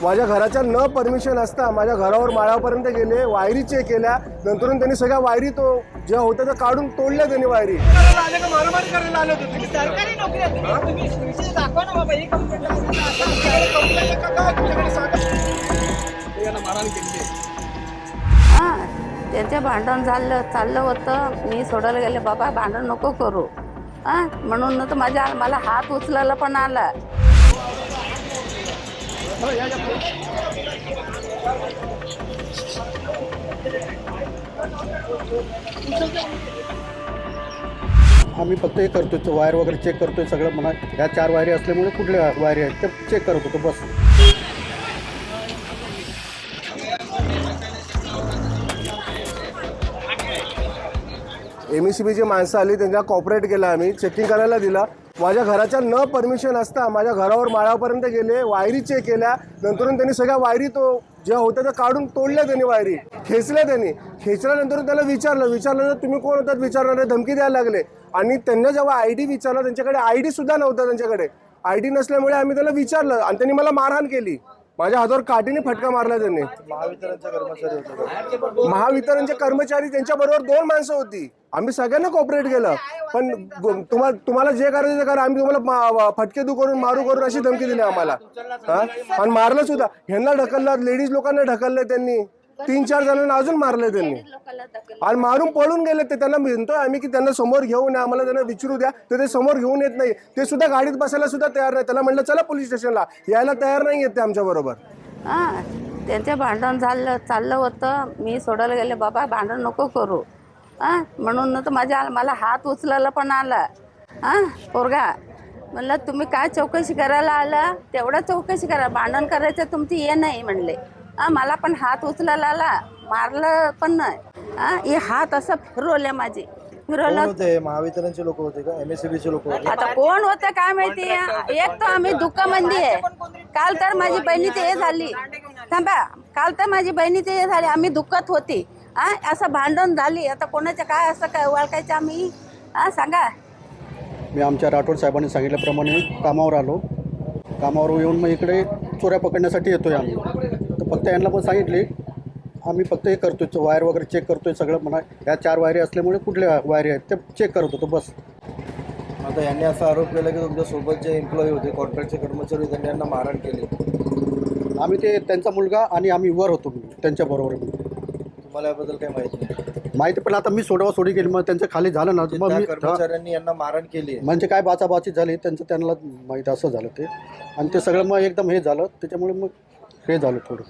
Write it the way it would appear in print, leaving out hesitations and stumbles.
माझ्या घराच्या न परमिशन असता माझ्या घरावर माळापर्यंत गेले, वायरी चेक केल्या, नंतर त्यांनी सगळ्या वायरी तो ज्या होत्या त्या काढून तोडल्या त्यांनी वायरी. मारामारी करायला आले होते. सरकारी नोकरी आहे, तुम्ही विषय दाखवा ना बाबा. ही कंप्लेंट त्यांचे भांडण चाललं होतं. मी सोडायला गेले, बाबा भांडण नको करू म्हणून तर मला हात उचलायला पण आला. आम्ही फक्त हे करतोय, वायर वगैरे चेक करतोय सगळं. म्हणा ह्या 4 वायरी असल्यामुळे कुठल्या वायरी आहेत ते चेक करत होतो बस. MSCBची माणसं आली, त्यांना कॉपरेट केला, आम्ही चेकिंग करायला दिला. माझ्या घराच्या न परमिशन असता माझ्या घरावर माळापर्यंत गेले, वायरी चेक केल्या, नंतर त्यांनी सगळ्या वायरी तो ज्या होत्या त्या काढून तोडल्या त्यांनी वायरी, खेचल्या त्यांनी. खेचल्यानंतर त्याला विचारलं तुम्ही कोण होतात विचारणारे, धमकी द्यायला लागले. आणि त्यांना जेव्हा ID विचारला, त्यांच्याकडे ID सुद्धा नव्हता. त्यांच्याकडे ID नसल्यामुळे आम्ही त्याला विचारलं आणि त्यांनी मला मारहाण केली. माझ्या हातावर काठीने फटका मारला त्यांनी. महावितरणचे कर्मचारी त्यांच्याबरोबर 2 माणसं होती. आम्ही सगळ्यांना कॉपरेट केलं, पण तुम्हाला जे करायचं ते करा, आम्ही तुम्हाला फटके करून मारू करून अशी धमकी दिली आम्हाला. आणि मारलं सुद्धा. ह्यांना ढकललं, लेडीज लोकांना ढकलले त्यांनी, 3-4 जणांना अजून मारले त्यांनी आणि मारून पळून गेले. ते त्यांना म्हणतोय आम्ही की त्यांना समोर घेऊन या, आम्हाला त्यांना विचारू द्या, तर ते समोर घेऊन येत नाही. ते सुद्धा गाडीत बसायला सुद्धा तयार नाही. त्याला म्हणलं चला पोलीस स्टेशनला, यायला तयार नाही येत ते आमच्या बरोबर. त्यांचे भांडण चाललं होतं. मी सोडायला गेले, बाबा भांडण नको करू म्हणून तर मला हात उचलायला पण आला. पोरगा म्हणलं तुम्ही काय चौकशी करायला आला, तेवढं चौकशी करा, भांडण करायचं तुमची हे नाही म्हणले. मला पण हात उचलायला आला, मारलं पण नाही. हे हात असं फिरवले माझे. होते महावितरणचे लोक होते का, MSCBचे लोक होते? आता कोण होतं काय माहिती. एक तर आम्ही दुःखामध्ये आहे. काल तर माझी बहिणीची हे झाली, थांबा, काल तर माझी बहिणीची हे झाली, आम्ही दुःखात होती. असं भांडण झाली, आता कोणाचं काय असं काय ओळखायचं आम्ही सांगा. मी आमच्या राठोड साहेबांनी सांगितल्याप्रमाणे कामावर आलो. कामावर येऊन मग इकडे चोऱ्या पकडण्यासाठी येतोय आम्ही. तर फक्त यांना पण सांगितले आम्ही फक्त हे करतोय, वायर वगैरे चेक करतोय सगळं. म्हणा ह्या 4 वायरी असल्यामुळे कुठल्या वायरी आहेत ते चेक करत होतो बस. आता यांनी असा आरोप केला की तुमच्यासोबत जे एम्प्लॉई होते, कॉन्ट्रॅक्टचे कर्मचारी होते, त्यांनी यांना मारहाण केली. आम्ही ते त्यांचा मुलगा आणि आम्ही वर होतो त्यांच्याबरोबर. तुम्हाला याबद्दल काही माहिती नाही? माहिती, पण आता मी सोडी केली, मग त्यांचं खाली झालं ना, मग मी कर्मचाऱ्यांनी यांना मारहाण केली म्हणजे काय बाचाबाची झाली त्यांना माहीत असं झालं ते. आणि ते सगळं मग एकदम हे झालं, त्याच्यामुळे मग हे झालं थोडं.